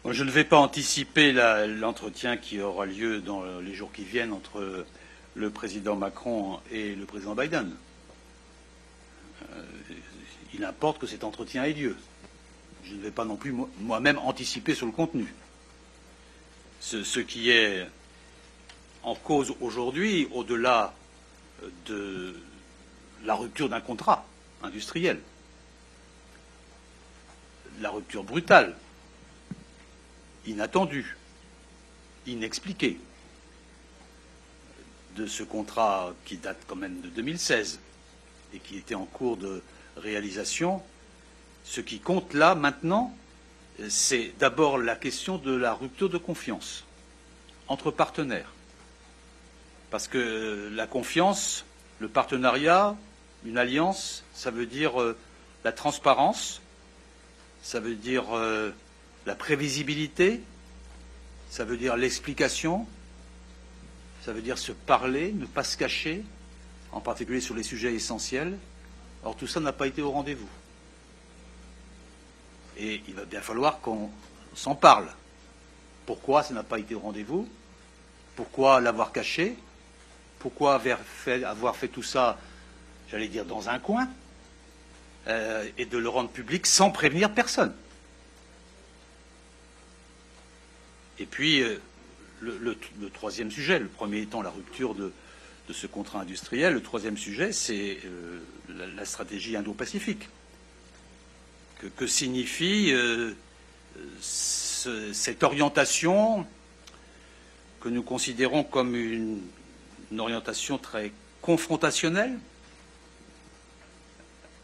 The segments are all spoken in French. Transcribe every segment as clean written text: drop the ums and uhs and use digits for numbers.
Je ne vais pas anticiper l'entretien qui aura lieu dans les jours qui viennent entre le président Macron et le président Biden. Il importe que cet entretien ait lieu. Je ne vais pas non plus moi-même anticiper sur le contenu. Ce qui est en cause aujourd'hui, au-delà de la rupture d'un contrat industriel, la rupture brutale, inattendue, inexpliquée de ce contrat qui date quand même de 2016 et qui était en cours de réalisation. Ce qui compte là maintenant, c'est d'abord la question de la rupture de confiance entre partenaires. Parce que la confiance, le partenariat, une alliance, ça veut dire la transparence, ça veut dire la prévisibilité, ça veut dire l'explication, ça veut dire se parler, ne pas se cacher, en particulier sur les sujets essentiels. Or, tout ça n'a pas été au rendez-vous. Et il va bien falloir qu'on s'en parle. Pourquoi ça n'a pas été au rendez-vous? Pourquoi l'avoir caché? Pourquoi avoir fait tout ça, j'allais dire, dans un coin, et de le rendre public sans prévenir personne? Et puis, le troisième sujet, le premier étant la rupture de ce contrat industriel, le troisième sujet, c'est la stratégie Indo-Pacifique. Que signifie cette orientation que nous considérons comme une orientation très confrontationnelle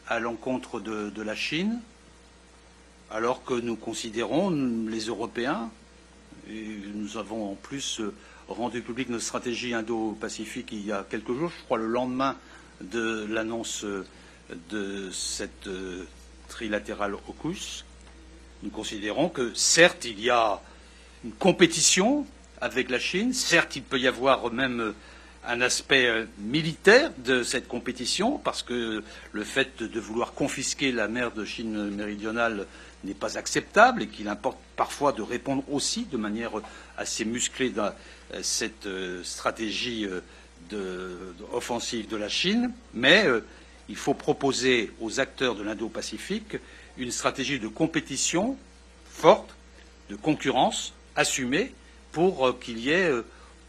à l'encontre de la Chine, alors que nous considérons, les Européens, et nous avons en plus rendu public notre stratégie Indo-Pacifique il y a quelques jours, je crois le lendemain de l'annonce de cette trilatérale AUKUS. Nous considérons que certes il y a une compétition avec la Chine, certes il peut y avoir même un aspect militaire de cette compétition, parce que le fait de vouloir confisquer la mer de Chine méridionale n'est pas acceptable et qu'il importe parfois de répondre aussi de manière assez musclée dans cette stratégie offensive de la Chine. Mais il faut proposer aux acteurs de l'Indo-Pacifique une stratégie de compétition forte, de concurrence assumée, pour qu'il y ait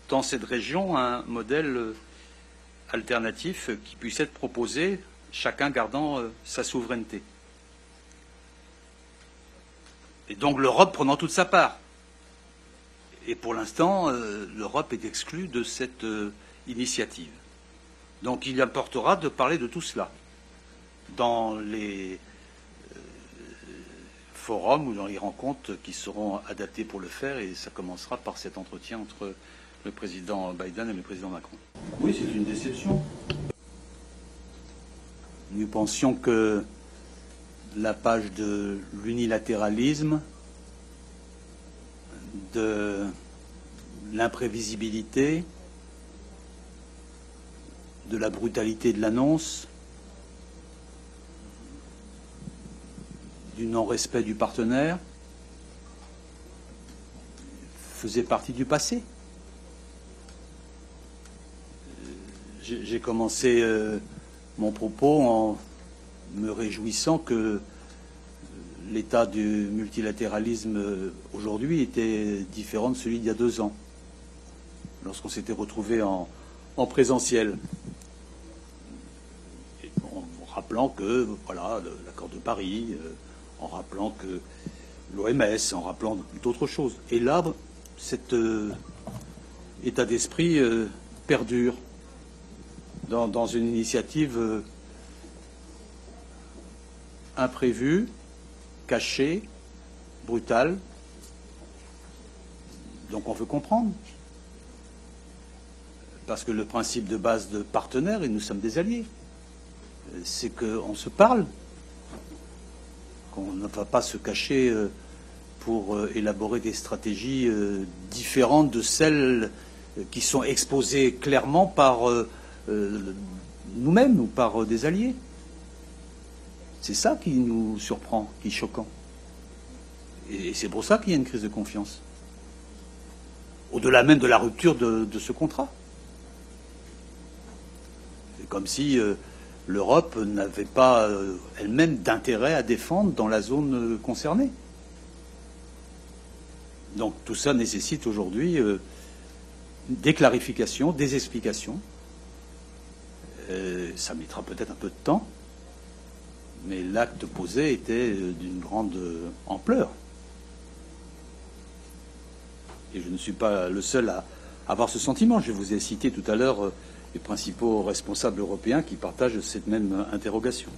dans cette région un modèle alternatif qui puisse être proposé, chacun gardant sa souveraineté. Et donc l'Europe prenant toute sa part. Et pour l'instant, l'Europe est exclue de cette initiative. Donc il importera de parler de tout cela dans les forums ou dans les rencontres qui seront adaptées pour le faire, et ça commencera par cet entretien entre le président Biden et le président Macron. Oui, c'est une déception. Nous pensions que la page de l'unilatéralisme, de l'imprévisibilité, de la brutalité de l'annonce, du non-respect du partenaire, faisait partie du passé. J'ai commencé mon propos en me réjouissant que l'état du multilatéralisme aujourd'hui était différent de celui d'il y a 2 ans, lorsqu'on s'était retrouvé en présentiel. Et en rappelant que, voilà, l'accord de Paris, en rappelant que l'OMS, en rappelant d'autres choses. Et là, cet état d'esprit perdure dans une initiative imprévue, cachée, brutale. Donc on veut comprendre. Parce que le principe de base de partenaire, et nous sommes des alliés, c'est qu'on se parle, qu'on ne va pas se cacher pour élaborer des stratégies différentes de celles qui sont exposées clairement par nous-mêmes ou par des alliés. C'est ça qui nous surprend, qui est choquant. Et c'est pour ça qu'il y a une crise de confiance. Au-delà même de la rupture de ce contrat. C'est comme si l'Europe n'avait pas elle-même d'intérêt à défendre dans la zone concernée. Donc tout ça nécessite aujourd'hui des clarifications, des explications. Ça mettra peut-être un peu de temps, mais l'acte posé était d'une grande ampleur. Et je ne suis pas le seul à avoir ce sentiment. Je vous ai cité tout à l'heure les principaux responsables européens qui partagent cette même interrogation.